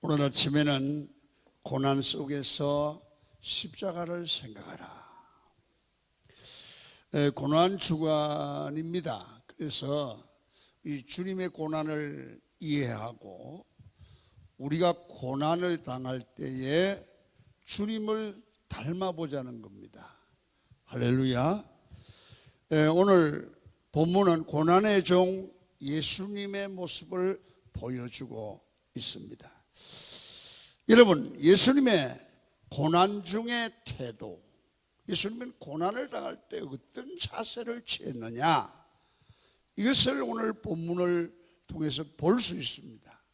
오늘 아침에는 고난 속에서 십자가를 생각하라. 고난 주간입니다. 그래서 이 주님의 고난을 이해하고 우리가 고난을 당할 때에 주님을 닮아보자는 겁니다. 할렐루야. 오늘 본문은 고난의 종 예수님의 모습을 보여주고 있습니다. 여러분, 예수님의 고난 중의 태도, 예수님은 고난을 당할 때 어떤 자세를 취했느냐, 이것을 오늘 본문을 통해서 볼 수 있습니다.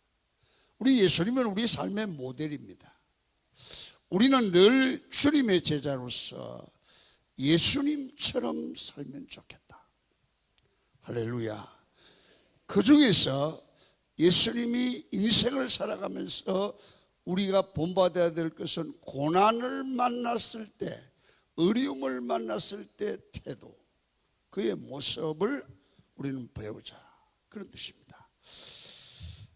우리 예수님은 우리 삶의 모델입니다. 우리는 늘 주님의 제자로서 예수님처럼 살면 좋겠다. 할렐루야. 그 중에서 예수님이 인생을 살아가면서 우리가 본받아야 될 것은 고난을 만났을 때, 어려움을 만났을 때 태도, 그의 모습을 우리는 배우자, 그런 뜻입니다.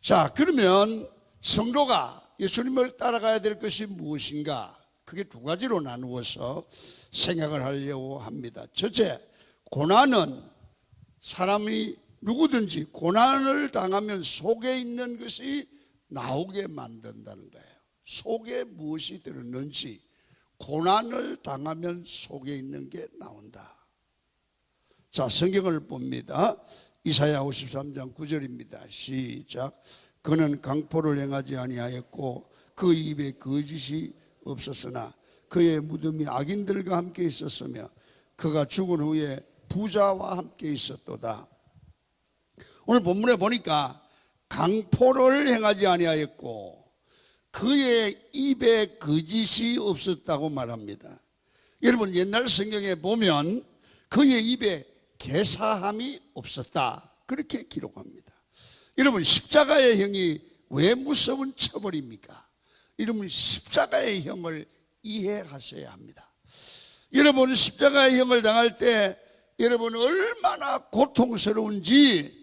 자, 그러면 성도가 예수님을 따라가야 될 것이 무엇인가? 그게 두 가지로 나누어서 생각을 하려고 합니다. 첫째, 고난은 사람이 누구든지 고난을 당하면 속에 있는 것이 나오게 만든다는 거예요. 속에 무엇이 들었는지, 고난을 당하면 속에 있는 게 나온다. 자, 성경을 봅니다. 이사야 53장 9절입니다. 시작. 그는 강포를 행하지 아니하였고 그 입에 거짓이 없었으나 그의 무덤이 악인들과 함께 있었으며 그가 죽은 후에 부자와 함께 있었도다. 오늘 본문에 보니까 강포를 행하지 아니하였고 그의 입에 거짓이 없었다고 말합니다. 여러분, 옛날 성경에 보면 그의 입에 개사함이 없었다, 그렇게 기록합니다. 여러분, 십자가의 형이 왜 무서운 처벌입니까? 여러분, 십자가의 형을 이해하셔야 합니다. 여러분, 십자가의 형을 당할 때 여러분 얼마나 고통스러운지,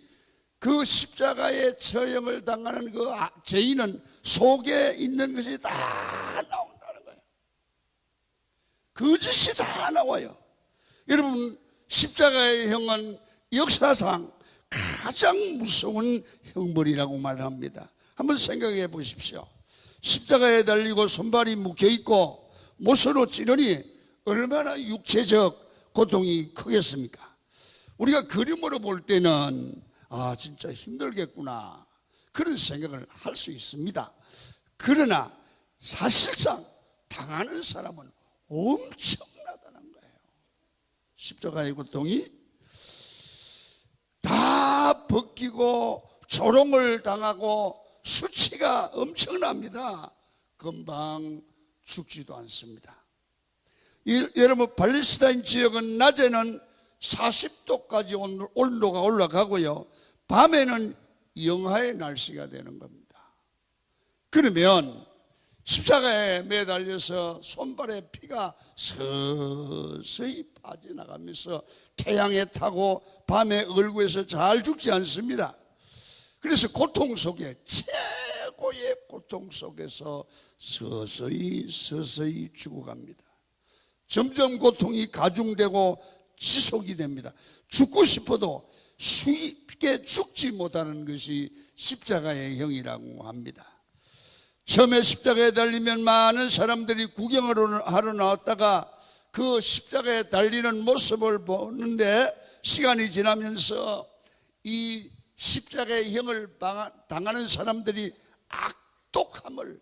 그 십자가의 처형을 당하는 그 죄인은 속에 있는 것이 다 나온다는 거예요. 거짓이 다 나와요. 여러분, 십자가의 형은 역사상 가장 무서운 형벌이라고 말합니다. 한번 생각해 보십시오. 십자가에 달리고 손발이 묶여 있고 못으로 찌르니 얼마나 육체적 고통이 크겠습니까? 우리가 그림으로 볼 때는 진짜 힘들겠구나, 그런 생각을 할 수 있습니다. 그러나 사실상 당하는 사람은 엄청나다는 거예요. 십자가의 고통이 다 벗기고 조롱을 당하고 수치가 엄청납니다. 금방 죽지도 않습니다. 여러분, 팔레스타인 지역은 낮에는 40도까지 온도가 올라가고요, 밤에는 영하의 날씨가 되는 겁니다. 그러면 십자가에 매달려서 손발에 피가 서서히 빠져나가면서 태양에 타고 밤에 얼굴에서 잘 죽지 않습니다. 그래서 고통 속에, 최고의 고통 속에서 서서히 죽어갑니다. 점점 고통이 가중되고 지속이 됩니다. 죽고 싶어도 쉽게 죽지 못하는 것이 십자가의 형이라고 합니다. 처음에 십자가에 달리면 많은 사람들이 구경을 하러 나왔다가 그 십자가에 달리는 모습을 보는데, 시간이 지나면서 이 십자가의 형을 당하는 사람들이 악독함을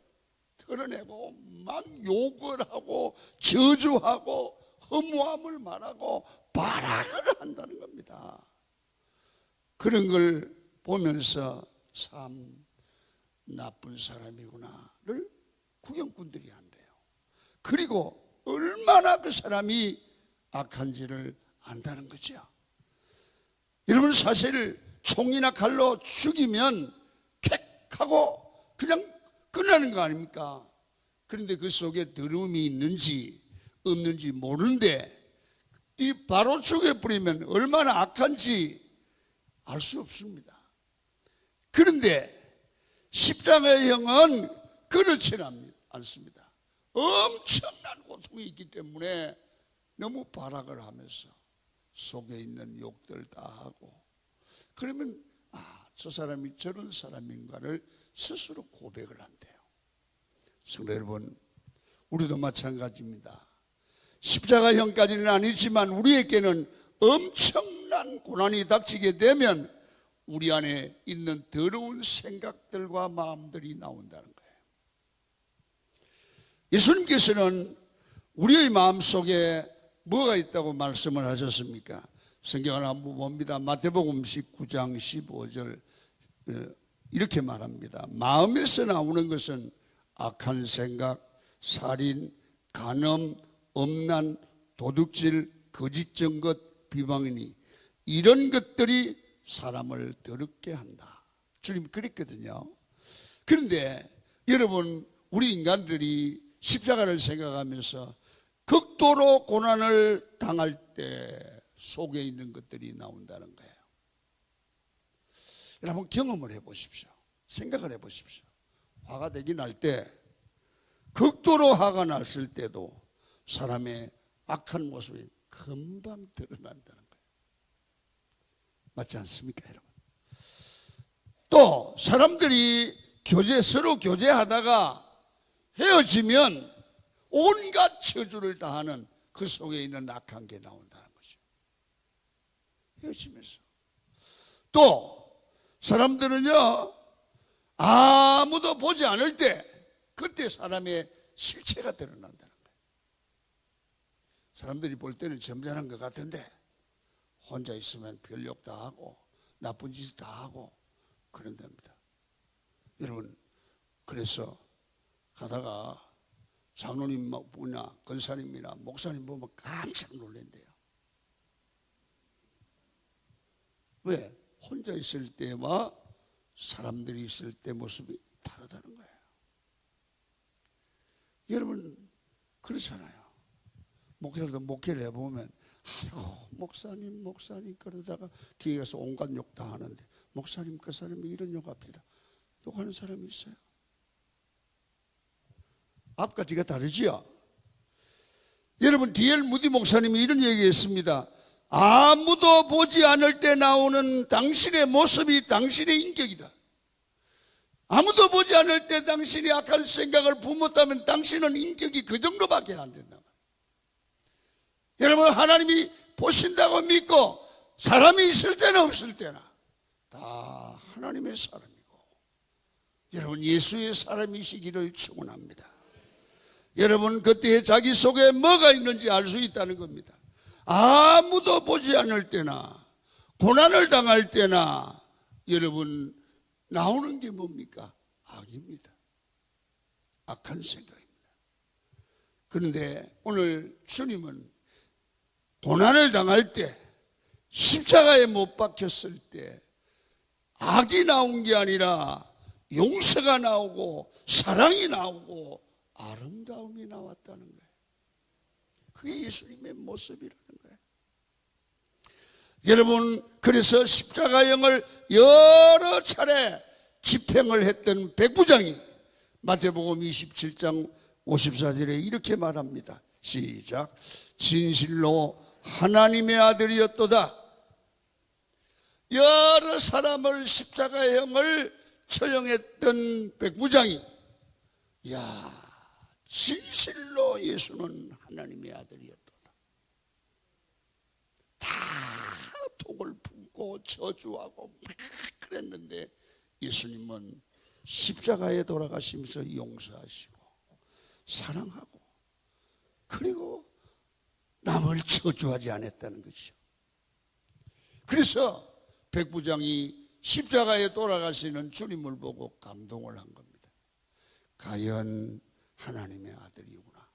드러내고 막 욕을 하고 저주하고 허무함을 말하고 발악을 한다는 겁니다. 그런 걸 보면서 참 나쁜 사람이구나를 구경꾼들이 한대요. 그리고 얼마나 그 사람이 악한지를 안다는 거죠. 여러분, 사실 총이나 칼로 죽이면 객 하고 그냥 끝나는 거 아닙니까? 그런데 그 속에 더러움이 있는지 없는지 모르는데 이 바로 죽여버리면 얼마나 악한지 알 수 없습니다. 그런데 십자가의 형은 그렇지는 않습니다. 엄청난 고통이 있기 때문에 너무 발악을 하면서 속에 있는 욕들 다 하고, 그러면 저 사람이 저런 사람인가를 스스로 고백을 한대요. 성도 여러분, 우리도 마찬가지입니다. 십자가형까지는 아니지만 우리에게는 엄청난 고난이 닥치게 되면 우리 안에 있는 더러운 생각들과 마음들이 나온다는 거예요. 예수님께서는 우리의 마음속에 뭐가 있다고 말씀을 하셨습니까? 성경을 한번 봅니다. 마태복음 19장 15절 이렇게 말합니다. 마음에서 나오는 것은 악한 생각, 살인, 간음, 음란, 도둑질, 거짓 증거, 비방이니 이런 것들이 사람을 더럽게 한다. 주님 그랬거든요. 그런데 여러분, 우리 인간들이 십자가를 생각하면서 극도로 고난을 당할 때 속에 있는 것들이 나온다는 거예요. 여러분 경험을 해보십시오. 생각을 해보십시오. 화가 되기 날 때, 극도로 화가 났을 때도 사람의 악한 모습이 금방 드러난다는 거예요. 맞지 않습니까, 여러분? 또 사람들이 서로 교제하다가 헤어지면 온갖 저주를 다하는 그 속에 있는 악한 게 나온다는 거죠. 헤어지면서. 또 사람들은요, 아무도 보지 않을 때 그때 사람의 실체가 드러난다는 거예요. 사람들이 볼 때는 점잖은 것 같은데 혼자 있으면 별욕 다 하고 나쁜 짓 다 하고 그런답니다. 여러분, 그래서 가다가 장로님이나 권사님이나 목사님 보면 깜짝 놀란대요. 왜? 혼자 있을 때와 사람들이 있을 때 모습이 다르다는 거예요. 여러분 그렇잖아요. 목사도 목회를 해보면 아이고 목사님 그러다가 뒤에 가서 온갖 욕 다 하는데 목사님 그 사람이 이런 욕합니다. 욕하는 사람이 있어요. 앞과 뒤가 다르지요. 여러분 D.L. 무디 목사님이 이런 얘기했습니다. 아무도 보지 않을 때 나오는 당신의 모습이 당신의 인격이다. 아무도 보지 않을 때 당신이 악한 생각을 품었다면 당신은 인격이 그 정도밖에 안 된다. 여러분 하나님이 보신다고 믿고 사람이 있을 때나 없을 때나 다 하나님의 사람이고 여러분 예수의 사람이시기를 축원합니다. 여러분 그때 자기 속에 뭐가 있는지 알 수 있다는 겁니다. 아무도 보지 않을 때나 고난을 당할 때나 여러분 나오는 게 뭡니까? 악입니다. 악한 생각입니다. 그런데 오늘 주님은 고난을 당할 때 십자가에 못 박혔을 때 악이 나온 게 아니라 용서가 나오고 사랑이 나오고 아름다움이 나왔다는 거예요. 그게 예수님의 모습이라는 거예요. 여러분 그래서 십자가형을 여러 차례 집행을 했던 백부장이 마태복음 27장 54절에 이렇게 말합니다. 시작. 진실로 하나님의 아들이었도다. 여러 사람을 십자가형을 처형했던 백부장이 진실로 예수는 하나님의 아들이었도다. 다 독을 품고 저주하고 막 그랬는데 예수님은 십자가에 돌아가시면서 용서하시고 사랑하고 그리고 남을 저주하지 않았다는 것이죠. 그래서 백부장이 십자가에 돌아가시는 주님을 보고 감동을 한 겁니다. 과연 하나님의 아들이구나.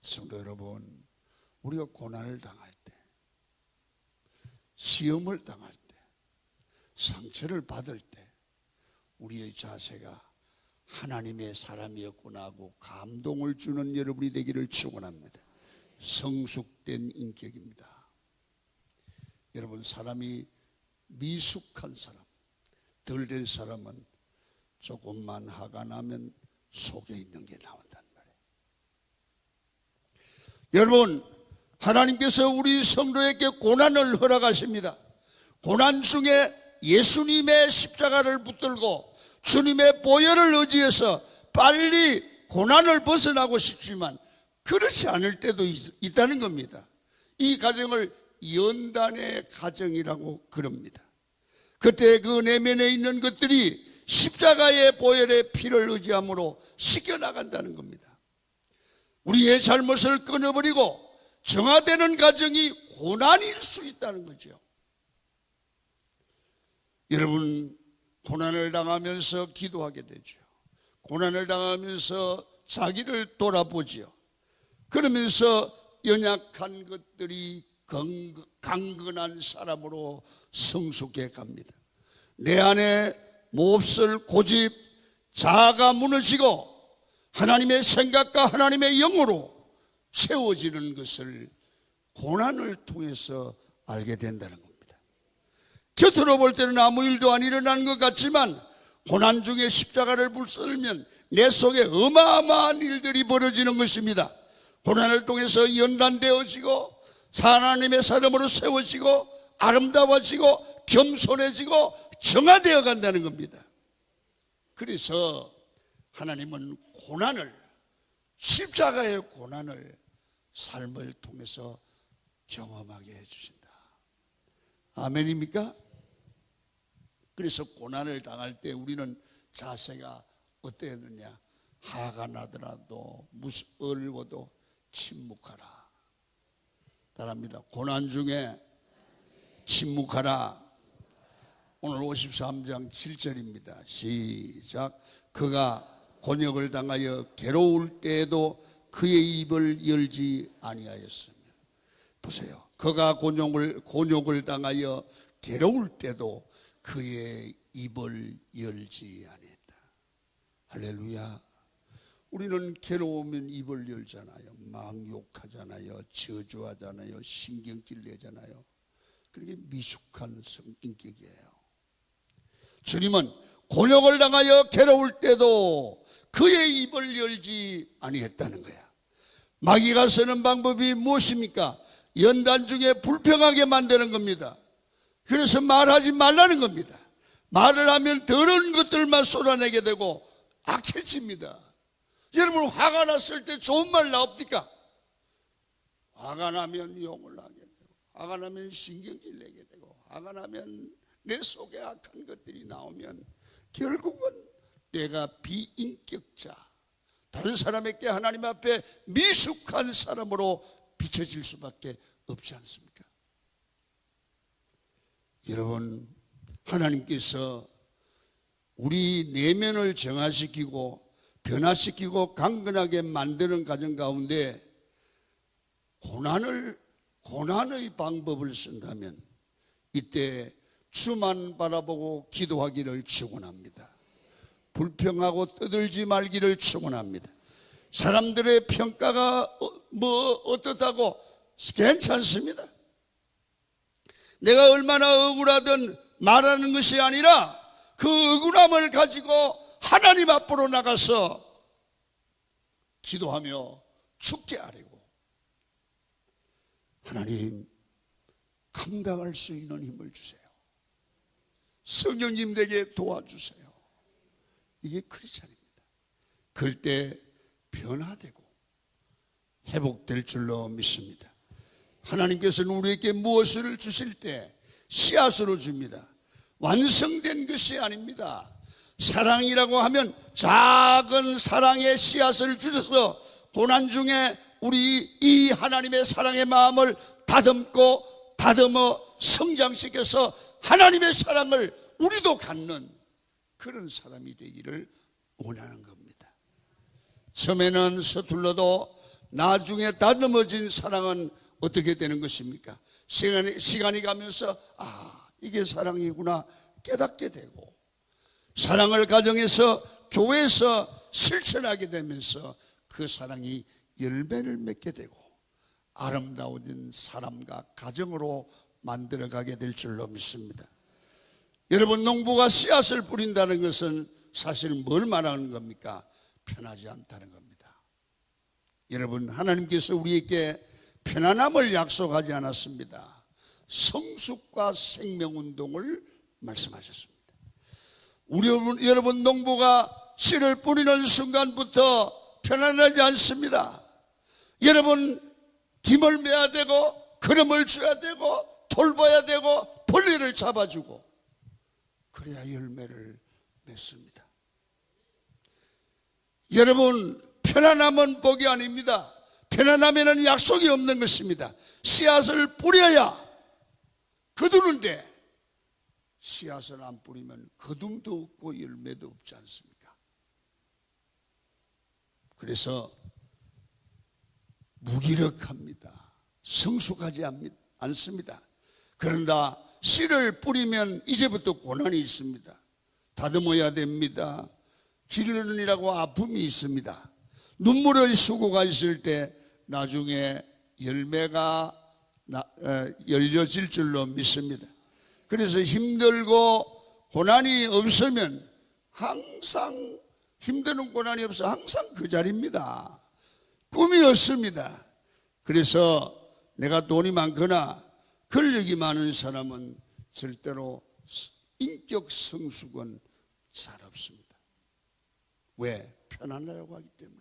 성도 여러분, 우리가 고난을 당할 때, 시험을 당할 때, 상처를 받을 때 우리의 자세가 하나님의 사람이었구나 하고 감동을 주는 여러분이 되기를 축원합니다. 성숙된 인격입니다. 여러분 사람이 미숙한 사람, 덜 된 사람은 조금만 화가 나면 속에 있는 게 나온단 말이에요. 여러분, 하나님께서 우리 성도에게 고난을 허락하십니다. 고난 중에 예수님의 십자가를 붙들고 주님의 보혈을 의지해서 빨리 고난을 벗어나고 싶지만 그렇지 않을 때도 있다는 겁니다. 이 과정을 연단의 과정이라고 그럽니다. 그때 그 내면에 있는 것들이 십자가의 보혈의 피를 의지함으로 씻겨나간다는 겁니다. 우리의 잘못을 끊어버리고 정화되는 과정이 고난일 수 있다는 거죠. 여러분, 고난을 당하면서 기도하게 되죠. 고난을 당하면서 자기를 돌아보죠. 그러면서 연약한 것들이 강건한 사람으로 성숙해 갑니다. 내 안에 몹쓸 고집, 자아가 무너지고 하나님의 생각과 하나님의 영으로 채워지는 것을 고난을 통해서 알게 된다는 겁니다. 겉으로 볼 때는 아무 일도 안 일어나는 것 같지만 고난 중에 십자가를 붙들면 내 속에 어마어마한 일들이 벌어지는 것입니다. 고난을 통해서 연단되어지고 하나님의 사람으로 세워지고 아름다워지고 겸손해지고 정화되어 간다는 겁니다. 그래서 하나님은 고난을, 십자가의 고난을 삶을 통해서 경험하게 해주신다. 아멘입니까? 그래서 고난을 당할 때 우리는 자세가 어땠느냐? 화가 나더라도 어려워도 침묵하라. 따라합니다. 고난 중에 침묵하라. 오늘 53장 7절입니다. 시작. 그가 곤욕을 당하여 괴로울 때에도 그의 입을 열지 아니하였으며. 보세요. 그가 곤욕을 당하여 괴로울 때도 그의 입을 열지 아니했다. 할렐루야. 우리는 괴로우면 입을 열잖아요. 막 욕하잖아요. 저주하잖아요. 신경질 내잖아요. 그게 미숙한 성격이에요. 주님은 곤욕을 당하여 괴로울 때도 그의 입을 열지 아니했다는 거야. 마귀가 쓰는 방법이 무엇입니까? 연단 중에 불평하게 만드는 겁니다. 그래서 말하지 말라는 겁니다. 말을 하면 더러운 것들만 쏟아내게 되고 악해집니다. 여러분, 화가 났을 때 좋은 말 나옵니까? 화가 나면 욕을 하게 되고, 화가 나면 신경질 내게 되고, 화가 나면 내 속에 악한 것들이 나오면 결국은 내가 비인격자, 다른 사람에게 하나님 앞에 미숙한 사람으로 비춰질 수밖에 없지 않습니까? 여러분, 하나님께서 우리 내면을 정화시키고 변화시키고 강건하게 만드는 과정 가운데 고난의 방법을 쓴다면 이때 주만 바라보고 기도하기를 축원합니다. 불평하고 떠들지 말기를 축원합니다. 사람들의 평가가 어떻다고 괜찮습니다. 내가 얼마나 억울하든 말하는 것이 아니라 그 억울함을 가지고 하나님 앞으로 나가서 기도하며 죽게 하려고. 하나님, 감당할 수 있는 힘을 주세요. 성령님 내게 도와주세요. 이게 크리스찬입니다. 그럴 때 변화되고 회복될 줄로 믿습니다. 하나님께서는 우리에게 무엇을 주실 때 씨앗으로 줍니다. 완성된 것이 아닙니다. 사랑이라고 하면 작은 사랑의 씨앗을 주셔서 고난 중에 우리 이 하나님의 사랑의 마음을 다듬어 성장시켜서 하나님의 사랑을 우리도 갖는 그런 사람이 되기를 원하는 겁니다. 처음에는 서툴러도 나중에 다듬어진 사랑은 어떻게 되는 것입니까? 시간이 가면서 이게 사랑이구나 깨닫게 되고, 사랑을 가정에서 교회에서 실천하게 되면서 그 사랑이 열매를 맺게 되고 아름다워진 사람과 가정으로 만들어가게 될 줄로 믿습니다. 여러분, 농부가 씨앗을 뿌린다는 것은 사실은 뭘 말하는 겁니까? 편하지 않다는 겁니다. 여러분, 하나님께서 우리에게 편안함을 약속하지 않았습니다. 성숙과 생명운동을 말씀하셨습니다. 여러분 농부가 씨를 뿌리는 순간부터 편안하지 않습니다. 여러분 김을 매야 되고 거름을 줘야 되고 돌봐야 되고 벌레를 잡아주고 그래야 열매를 맺습니다. 여러분 편안함은 복이 아닙니다. 편안함에는 약속이 없는 것입니다. 씨앗을 뿌려야 거두는데 씨앗을 안 뿌리면 거둠도 없고 열매도 없지 않습니까? 그래서 무기력합니다. 성숙하지 않습니다. 그런다 씨를 뿌리면 이제부터 고난이 있습니다. 다듬어야 됩니다. 기르느라고 아픔이 있습니다. 눈물의 수고가 있을 때 나중에 열매가 열려질 줄로 믿습니다. 그래서 힘들고 고난이 없으면 항상 힘드는 고난이 없어 항상 그 자리입니다. 꿈이 없습니다. 그래서 내가 돈이 많거나 권력이 많은 사람은 절대로 인격 성숙은 잘 없습니다. 왜? 편안하려고 하기 때문에.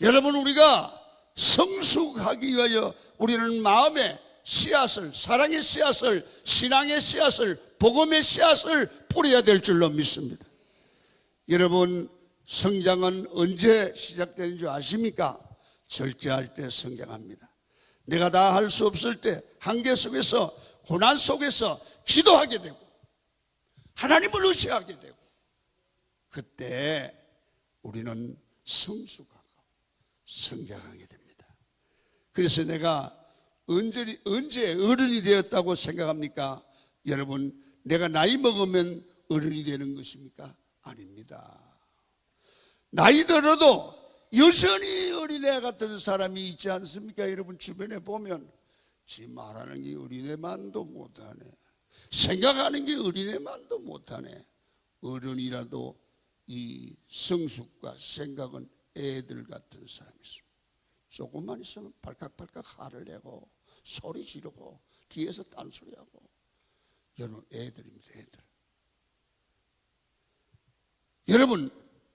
여러분 우리가 성숙하기 위하여 우리는 마음의 씨앗을, 사랑의 씨앗을, 신앙의 씨앗을, 복음의 씨앗을 뿌려야 될 줄로 믿습니다. 여러분 성장은 언제 시작되는 줄 아십니까? 절제할 때 성장합니다. 내가 다 할 수 없을 때 한계 속에서 고난 속에서 기도하게 되고 하나님을 의지하게 되고 그때 우리는 성숙하고 성장하게 됩니다. 그래서 내가 언제 어른이 되었다고 생각합니까? 여러분 내가 나이 먹으면 어른이 되는 것입니까? 아닙니다. 나이 들어도 여전히 어린애 같은 사람이 있지 않습니까? 여러분 주변에 보면 지 말하는 게 어린애만도 못하네, 생각하는 게 어린애만도 못하네. 어른이라도 이 성숙과 생각은 애들 같은 사람이 있습니다. 조금만 있으면 발칵발칵 화를 내고 소리 지르고 뒤에서 딴소리하고. 여러분 애들입니다. 애들. 여러분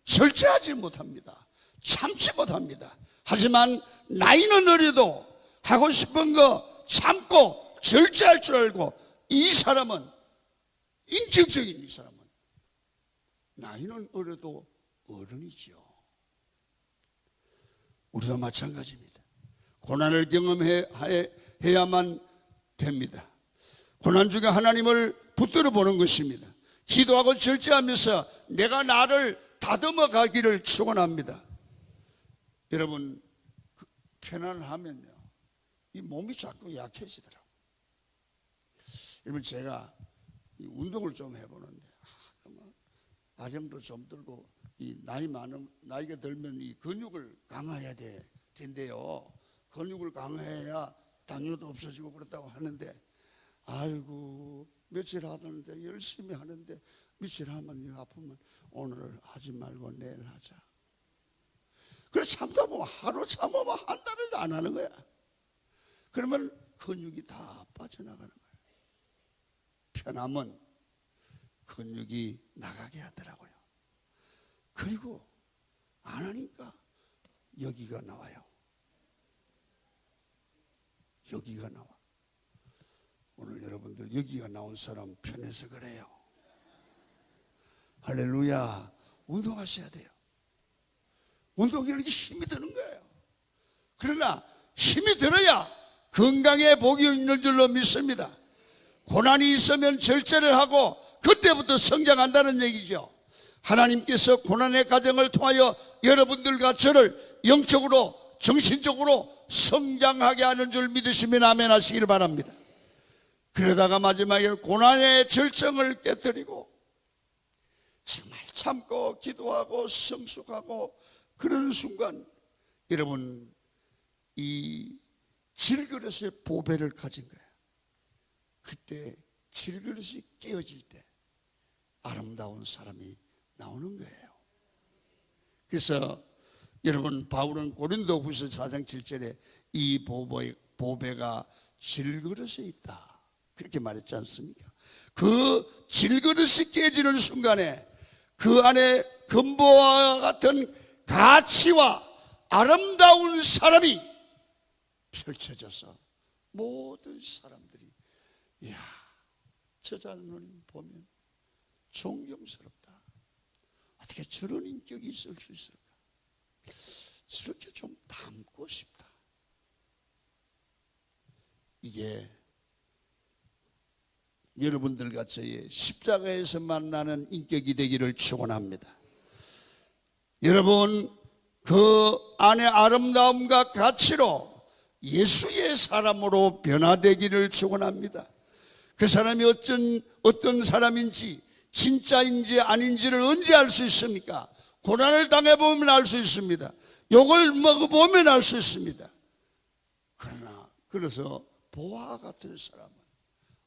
절제하지 못합니다. 참지 못합니다. 하지만 나이는 어려도 하고 싶은 거 참고 절제할 줄 알고 이 사람은 인격적인 이 사람은 나이는 어려도 어른이죠. 우리도 마찬가지입니다. 고난을 경험해야만 됩니다. 고난 중에 하나님을 붙들어 보는 것입니다. 기도하고 절제하면서 내가 나를 다듬어 가기를 축원합니다. 여러분 편안하면요 이 몸이 자꾸 약해지더라고요. 여러분 제가 이 운동을 좀 해보는데 아령도 좀 들고 이 나이가 들면 이 근육을 강화해야 된대요. 근육을 강화해야 당뇨도 없어지고 그렇다고 하는데 아이고 며칠 하는데 열심히 하는데 며칠 하면 아프면 오늘 하지 말고 내일 하자. 그래 참다 보면 하루 참으면 한 달을 안 하는 거야. 그러면 근육이 다 빠져나가는 거야. 편함은 근육이 나가게 하더라고요. 그리고 안 하니까 여기가 나와요. 여기가 나와. 오늘 여러분들 여기가 나온 사람 편해서 그래요. 할렐루야. 운동하셔야 돼요. 운동이 힘이 드는 거예요. 그러나 힘이 들어야 건강에 복이 있는 줄로 믿습니다. 고난이 있으면 절제를 하고 그때부터 성장한다는 얘기죠. 하나님께서 고난의 과정을 통하여 여러분들과 저를 영적으로 정신적으로 성장하게 하는 줄 믿으시면 아멘 하시기를 바랍니다. 그러다가 마지막에 고난의 절정을 깨뜨리고 정말 참고 기도하고 성숙하고 그러는 순간 여러분 이 질그릇의 보배를 가진 거예요. 그때 질그릇이 깨어질 때 아름다운 사람이 나오는 거예요. 그래서 여러분, 바울은 고린도후서 4장 7절에 이 보배가 질그릇에 있다 그렇게 말했지 않습니까? 그 질그릇이 깨지는 순간에 그 안에 금보와 같은 가치와 아름다운 사람이 펼쳐져서 모든 사람들이 이야, 저 장로님 보면 존경스럽다. 어떻게 저런 인격이 있을 수 있을까? 저렇게 좀 닮고 싶다. 이게 여러분들과 저의 십자가에서 만나는 인격이 되기를 축원합니다. 여러분, 그 안에 아름다움과 가치로 예수의 사람으로 변화되기를 축원합니다. 그 사람이 어떤 사람인지, 진짜인지 아닌지를 언제 알 수 있습니까? 고난을 당해보면 알 수 있습니다. 욕을 먹어보면 알 수 있습니다. 그래서 보아와 같은 사람은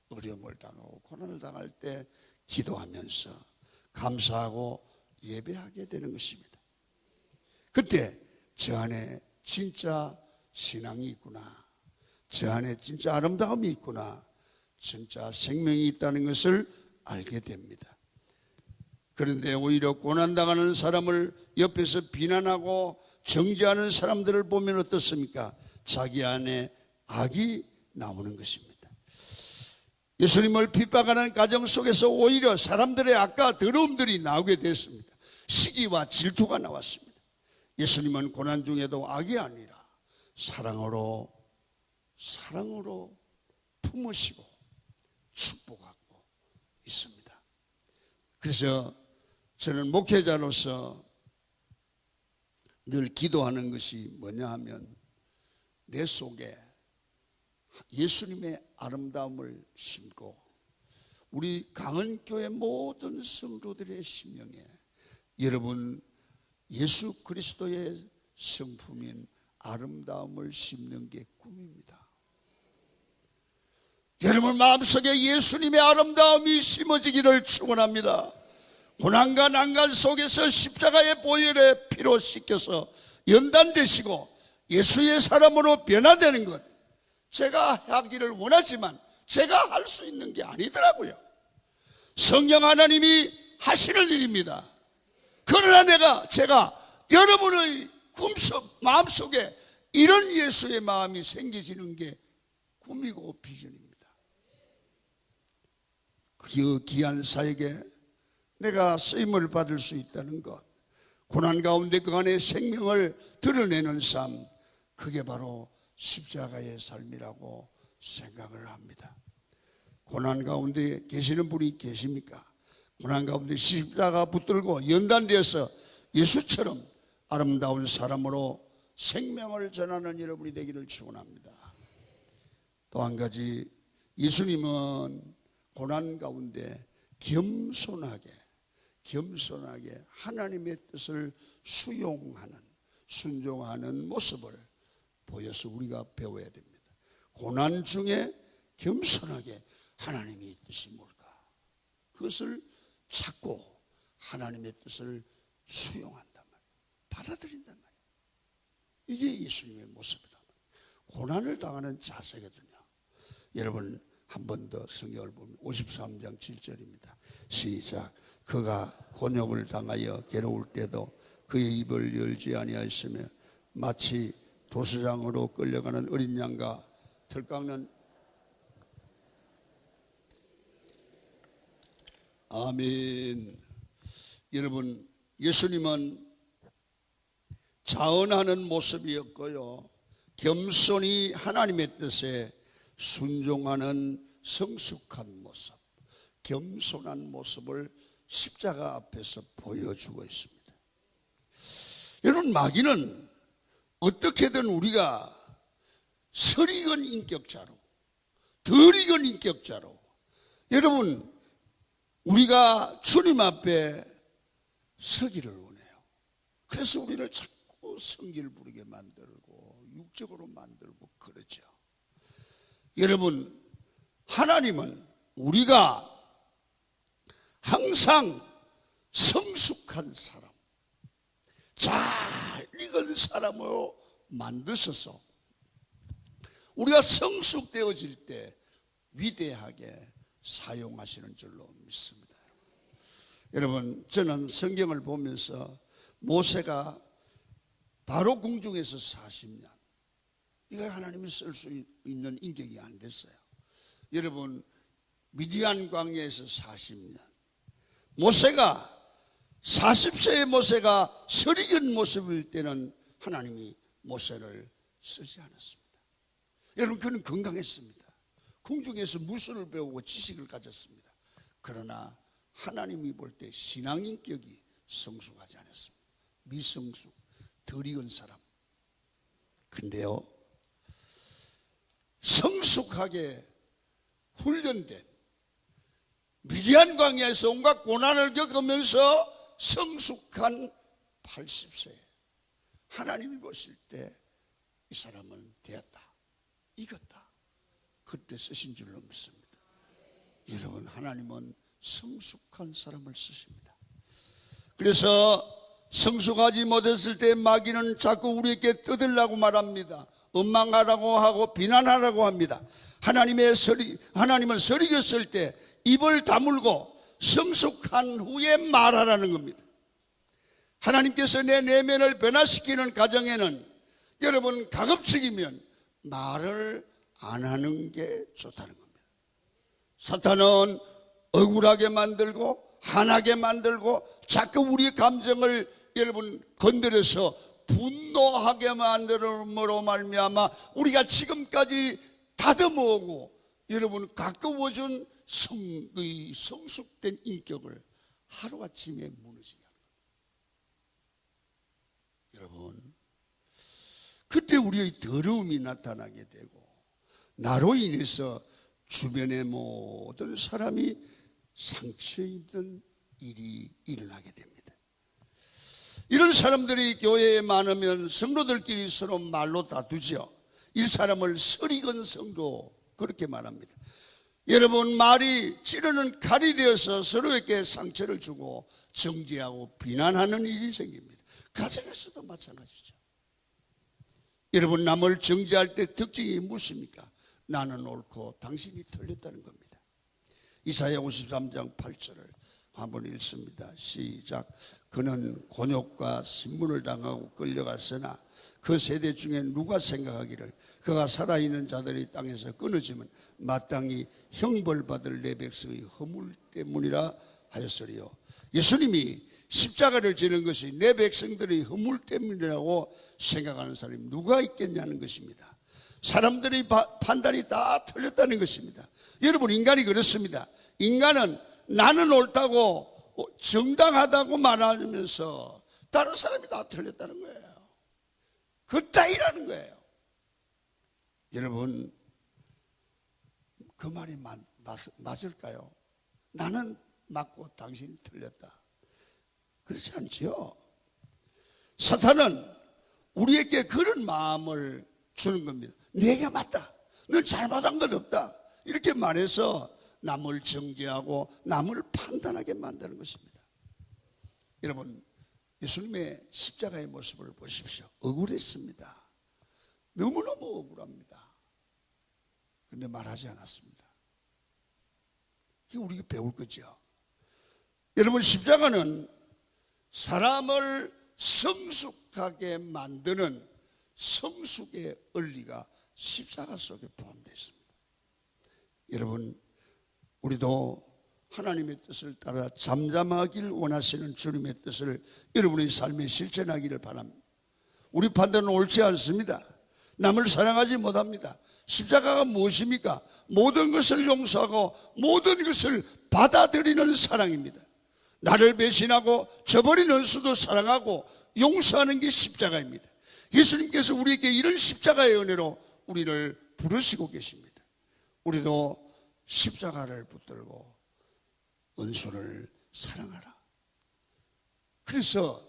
어려움을 당하고 고난을 당할 때 기도하면서 감사하고 예배하게 되는 것입니다. 그때 저 안에 진짜 신앙이 있구나, 저 안에 진짜 아름다움이 있구나, 진짜 생명이 있다는 것을 알게 됩니다. 그런데 오히려 고난당하는 사람을 옆에서 비난하고 정죄하는 사람들을 보면 어떻습니까? 자기 안에 악이 나오는 것입니다. 예수님을 핍박하는 가정 속에서 오히려 사람들의 악과 더러움들이 나오게 됐습니다. 시기와 질투가 나왔습니다. 예수님은 고난 중에도 악이 아니라 사랑으로 품으시고 축복하고 있습니다. 그래서 저는 목회자로서 늘 기도하는 것이 뭐냐 하면 내 속에 예수님의 아름다움을 심고 우리 강은교회 모든 성도들의 심령에 여러분 예수 그리스도의 성품인 아름다움을 심는 게 꿈입니다. 여러분 마음속에 예수님의 아름다움이 심어지기를 축원합니다. 고난과 난간 속에서 십자가의 보혈의 피로 씻겨서 연단되시고 예수의 사람으로 변화되는 것, 제가 하기를 원하지만 제가 할 수 있는 게 아니더라고요. 성령 하나님이 하시는 일입니다. 그러나 제가 여러분의 마음속에 이런 예수의 마음이 생기시는 게 꿈이고 비전입니다. 그 귀한 사역에 내가 쓰임을 받을 수 있다는 것, 고난 가운데 그 안에 생명을 드러내는 삶, 그게 바로 십자가의 삶이라고 생각을 합니다. 고난 가운데 계시는 분이 계십니까? 고난 가운데 십자가 붙들고 연단되어서 예수처럼 아름다운 사람으로 생명을 전하는 여러분이 되기를 축원합니다. 또 한 가지, 예수님은 고난 가운데 겸손하게 하나님의 뜻을 수용하는, 순종하는 모습을 보여서 우리가 배워야 됩니다. 고난 중에 겸손하게 하나님의 뜻이 뭘까? 그것을 찾고 하나님의 뜻을 수용한단 말이에요. 받아들인단 말이에요. 이게 예수님의 모습이다. 고난을 당하는 자세거든요. 여러분 한 번 더 성경을 보면 53장 7절입니다. 시작. 그가 곤욕을 당하여 괴로울 때도 그의 입을 열지 아니하였으며 마치 도수장으로 끌려가는 어린 양과 들깎는 아멘. 여러분 예수님은 자언하는 모습이었고요, 겸손히 하나님의 뜻에 순종하는 성숙한 모습, 겸손한 모습을 십자가 앞에서 보여주고 있습니다. 여러분 마귀는 어떻게든 우리가 설익은 인격자로, 덜익은 인격자로, 여러분 우리가 주님 앞에 서기를 원해요. 그래서 우리를 자꾸 성질 부리게 만들고 육적으로 만들고 그러죠. 여러분 하나님은 우리가 항상 성숙한 사람, 잘 익은 사람으로 만드셔서 우리가 성숙되어질 때 위대하게 사용하시는 줄로 믿습니다. 여러분, 저는 성경을 보면서 모세가 바로 궁중에서 40년, 이거 하나님이 쓸 수 있는 인격이 안 됐어요. 여러분, 미디안 광야에서 40년, 모세가 40세의 모세가 설익은 모습일 때는 하나님이 모세를 쓰지 않았습니다. 여러분, 그는 건강했습니다. 궁중에서 무술을 배우고 지식을 가졌습니다. 그러나 하나님이 볼 때 신앙인격이 성숙하지 않았습니다. 미성숙, 덜 익은 사람. 근데요, 성숙하게 훈련된 미디안 광야에서 온갖 고난을 겪으면서 성숙한 80세, 하나님이 보실 때 이 사람은 되었다, 익었다, 그때 쓰신 줄로 믿습니다. 여러분, 하나님은 성숙한 사람을 쓰십니다. 그래서 성숙하지 못했을 때 마귀는 자꾸 우리에게 떠들라고 말합니다. 원망하라고 하고 비난하라고 합니다. 하나님은 설익었을 때 입을 다물고 성숙한 후에 말하라는 겁니다. 하나님께서 내 내면을 변화시키는 과정에는 여러분, 가급적이면 말을 안 하는 게 좋다는 겁니다. 사탄은 억울하게 만들고 화나게 만들고 자꾸 우리의 감정을 여러분 건드려서 분노하게 만들므로 말미암아 우리가 지금까지 다듬어오고 여러분 가까워준 성숙된 인격을 하루아침에 무너지게 하는 거예요. 여러분, 그때 우리의 더러움이 나타나게 되고 나로 인해서 주변의 모든 사람이 상처 입는 일이 일어나게 됩니다. 이런 사람들이 교회에 많으면 성도들끼리 서로 말로 다투죠. 이 사람을 설익은 성도, 그렇게 말합니다. 여러분, 말이 찌르는 칼이 되어서 서로에게 상처를 주고 정죄하고 비난하는 일이 생깁니다. 가정에서도 마찬가지죠. 여러분, 남을 정죄할 때 특징이 무엇입니까? 나는 옳고 당신이 틀렸다는 겁니다. 이사야 53장 8절을 한번 읽습니다. 시작. 그는 곤욕과 신문을 당하고 끌려갔으나 그 세대 중에 누가 생각하기를 그가 살아있는 자들이 땅에서 끊어지면 마땅히 형벌받을 내 백성의 허물 때문이라 하였으리요. 예수님이 십자가를 지는 것이 내 백성들의 허물 때문이라고 생각하는 사람이 누가 있겠냐는 것입니다. 사람들의 판단이 다 틀렸다는 것입니다. 여러분, 인간이 그렇습니다. 인간은 나는 옳다고 정당하다고 말하면서 다른 사람이 다 틀렸다는 거예요. 그따위라는 거예요. 여러분, 그 말이 맞을까요? 나는 맞고 당신이 틀렸다. 그렇지 않지요. 사탄은 우리에게 그런 마음을 주는 겁니다. 내가 맞다, 넌 잘못한 것 없다, 이렇게 말해서 남을 정죄하고 남을 판단하게 만드는 것입니다. 여러분, 예수님의 십자가의 모습을 보십시오. 억울했습니다. 너무너무 억울합니다. 그런데 말하지 않았습니다. 이게 우리가 배울 거죠. 여러분, 십자가는 사람을 성숙하게 만드는 성숙의 원리가 십자가 속에 포함되어 있습니다. 여러분, 우리도 하나님의 뜻을 따라 잠잠하길 원하시는 주님의 뜻을 여러분의 삶에 실천하기를 바랍니다. 우리 판단은 옳지 않습니다. 남을 사랑하지 못합니다. 십자가가 무엇입니까? 모든 것을 용서하고 모든 것을 받아들이는 사랑입니다. 나를 배신하고 저버리는 수도 사랑하고 용서하는 게 십자가입니다. 예수님께서 우리에게 이런 십자가의 은혜로 우리를 부르시고 계십니다. 우리도 십자가를 붙들고 은수를 사랑하라. 그래서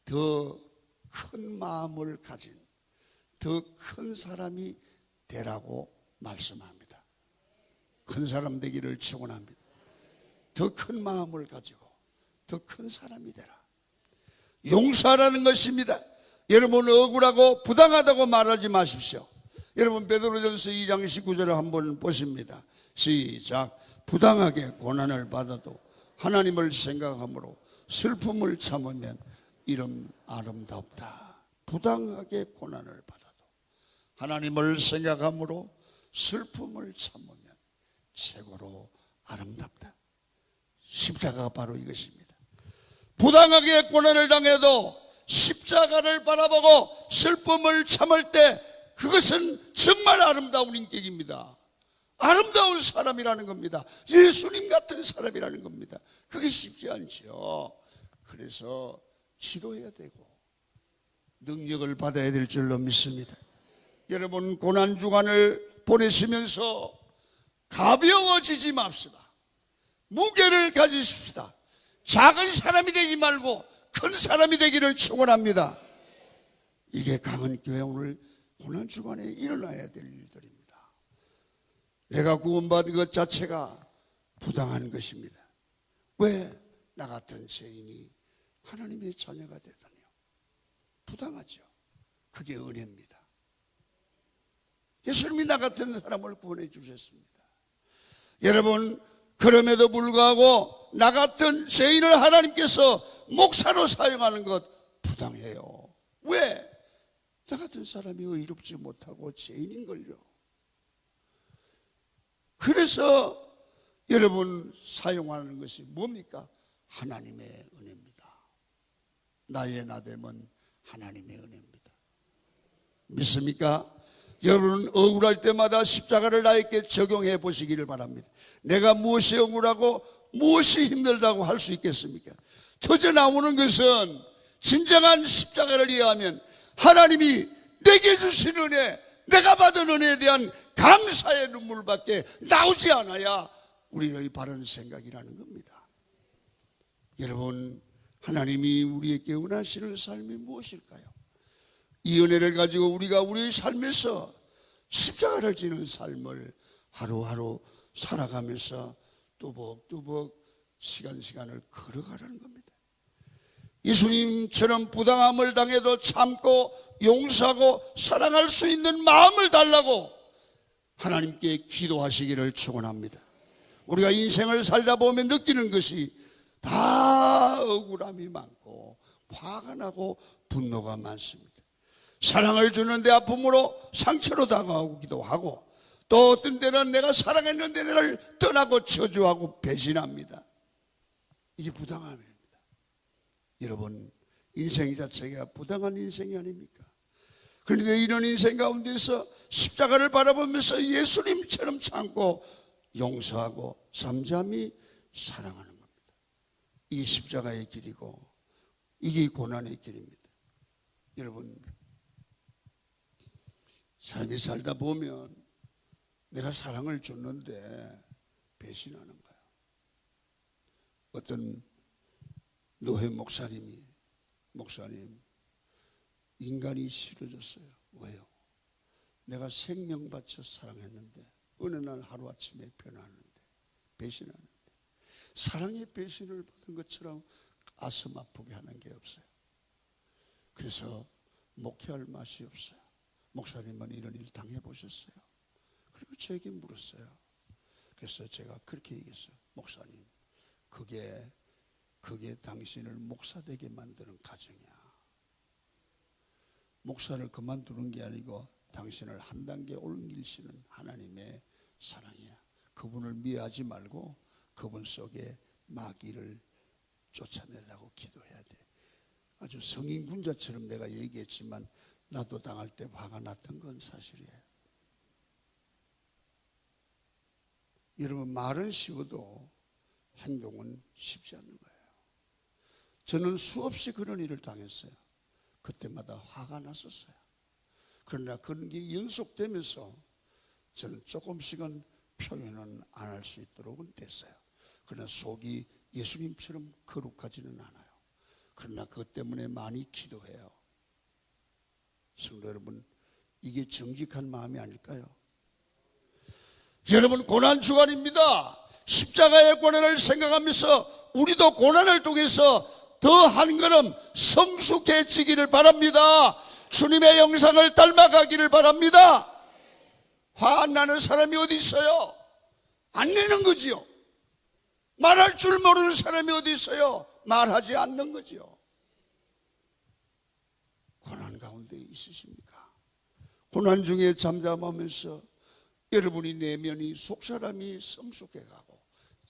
더 큰 마음을 가진 더 큰 사람이 되라고 말씀합니다. 큰 사람 되기를 축원합니다. 더 큰 마음을 가지고 더 큰 사람이 되라. 용서하라는 것입니다. 여러분, 억울하고 부당하다고 말하지 마십시오. 여러분, 베드로전서 2장 19절을 한번 보십니다. 시작. 부당하게 고난을 받아도 하나님을 생각함으로 슬픔을 참으면 이름 아름답다. 부당하게 고난을 받아도 하나님을 생각함으로 슬픔을 참으면 최고로 아름답다. 십자가가 바로 이것입니다. 부당하게 고난을 당해도 십자가를 바라보고 슬픔을 참을 때 그것은 정말 아름다운 인격입니다. 아름다운 사람이라는 겁니다. 예수님 같은 사람이라는 겁니다. 그게 쉽지 않죠. 그래서 기도해야 되고 능력을 받아야 될 줄로 믿습니다. 여러분, 고난주간을 보내시면서 가벼워지지 맙시다. 무게를 가지십시다. 작은 사람이 되지 말고 큰 사람이 되기를 축원합니다. 이게 강은 교회 오늘 고난주간에 일어나야 될 일들입니다. 내가 구원받은 것 자체가 부당한 것입니다. 왜 나 같은 죄인이 하나님의 자녀가 되다니요? 부당하죠. 그게 은혜입니다. 예수님이 나 같은 사람을 구원해 주셨습니다. 여러분, 그럼에도 불구하고 나 같은 죄인을 하나님께서 목사로 사용하는 것 부당해요. 왜? 나 같은 사람이 의롭지 못하고 죄인인걸요. 그래서 여러분, 사용하는 것이 뭡니까? 하나님의 은혜입니다. 나의 나됨은 하나님의 은혜입니다. 믿습니까? 여러분, 억울할 때마다 십자가를 나에게 적용해 보시기를 바랍니다. 내가 무엇이 억울하고 무엇이 힘들다고 할 수 있겠습니까? 터져 나오는 것은 진정한 십자가를 이해하면 하나님이 내게 주신 은혜, 내가 받은 은혜에 대한 감사의 눈물밖에 나오지 않아야 우리의 바른 생각이라는 겁니다. 여러분, 하나님이 우리에게 원하시는 삶이 무엇일까요? 이 은혜를 가지고 우리가 우리의 삶에서 십자가를 지는 삶을 하루하루 살아가면서 뚜벅뚜벅 시간을 걸어가라는 겁니다. 예수님처럼 부당함을 당해도 참고 용서하고 사랑할 수 있는 마음을 달라고 하나님께 기도하시기를 축원합니다. 우리가 인생을 살다 보면 느끼는 것이 다 억울함이 많고 화가 나고 분노가 많습니다. 사랑을 주는데 아픔으로 상처로 다가오기도 하고, 또 어떤 때는 내가 사랑했는데 나를 떠나고 저주하고 배신합니다. 이게 부당함입니다. 여러분, 인생 자체가 부당한 인생이 아닙니까? 그런데 이런 인생 가운데서 십자가를 바라보면서 예수님처럼 참고 용서하고 잠잠히 사랑하는 겁니다. 이게 십자가의 길이고 이게 고난의 길입니다. 여러분, 삶이 살다 보면 내가 사랑을 줬는데 배신하는 거야. 어떤 노회 목사님, 인간이 싫어졌어요. 왜요? 내가 생명 바쳐 사랑했는데 어느 날 하루아침에 변하는데, 배신하는데, 사랑의 배신을 받은 것처럼 가슴 아프게 하는 게 없어요. 그래서 목회할 맛이 없어요. 목사님은 이런 일 당해보셨어요? 그리고 저에게 물었어요. 그래서 제가 그렇게 얘기했어요. 목사님, 그게 당신을 목사 되게 만드는 과정이야. 목사를 그만두는 게 아니고 당신을 한 단계 올리시는 하나님의 사랑이야. 그분을 미워하지 말고 그분 속에 마귀를 쫓아내려고 기도해야 돼. 아주 성인군자처럼 내가 얘기했지만 나도 당할 때 화가 났던 건 사실이에요. 여러분, 말은 쉬워도 행동은 쉽지 않는 거예요. 저는 수없이 그런 일을 당했어요. 그때마다 화가 났었어요. 그러나 그런 게 연속되면서 저는 조금씩은 표현은 안 할 수 있도록 됐어요. 그러나 속이 예수님처럼 거룩하지는 않아요. 그러나 그것 때문에 많이 기도해요. 성도 여러분, 이게 정직한 마음이 아닐까요? 여러분, 고난 주간입니다. 십자가의 고난을 생각하면서 우리도 고난을 통해서 더 한 걸음 성숙해지기를 바랍니다. 주님의 영상을 닮아가기를 바랍니다. 화 안 나는 사람이 어디 있어요? 안 내는 거지요. 말할 줄 모르는 사람이 어디 있어요? 말하지 않는 거지요. 고난 가운데 있으십니까? 고난 중에 잠잠하면서 여러분이 내면이 속사람이 성숙해가고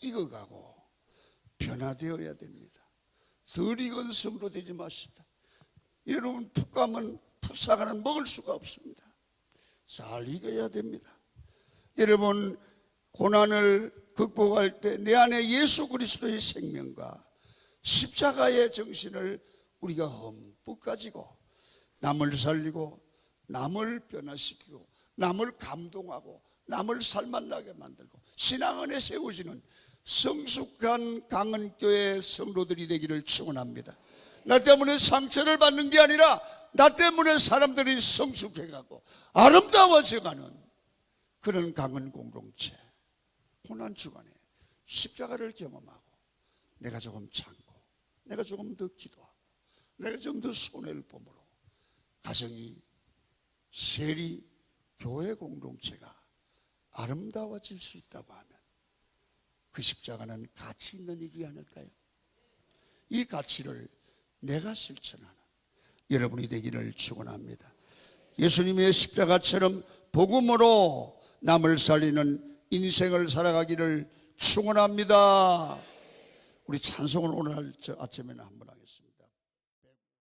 익어가고 변화되어야 됩니다. 덜 익은 성도 되지 마십시다. 여러분, 푹 가면 풋사과는 먹을 수가 없습니다. 잘 익어야 됩니다. 여러분, 고난을 극복할 때 내 안에 예수 그리스도의 생명과 십자가의 정신을 우리가 흠뻑 가지고 남을 살리고 남을 변화시키고 남을 감동하고 남을 살만나게 만들고 신앙 안에 세워지는 성숙한 강은교회 성도들이 되기를 축원합니다. 나 때문에 상처를 받는 게 아니라 나 때문에 사람들이 성숙해가고 아름다워져가는 그런 강은 공동체. 고난 주간에 십자가를 경험하고 내가 조금 참고 내가 조금 더 기도하고 내가 좀 더 손해를 보므로 가정이, 세리, 교회 공동체가 아름다워질 수 있다고 하면 그 십자가는 가치 있는 일이 아닐까요? 이 가치를 내가 실천하는 여러분이 되기를 축원합니다. 예수님의 십자가처럼 복음으로 남을 살리는 인생을 살아가기를 축원합니다. 우리 찬송을 오늘 아침에는 한번 하겠습니다.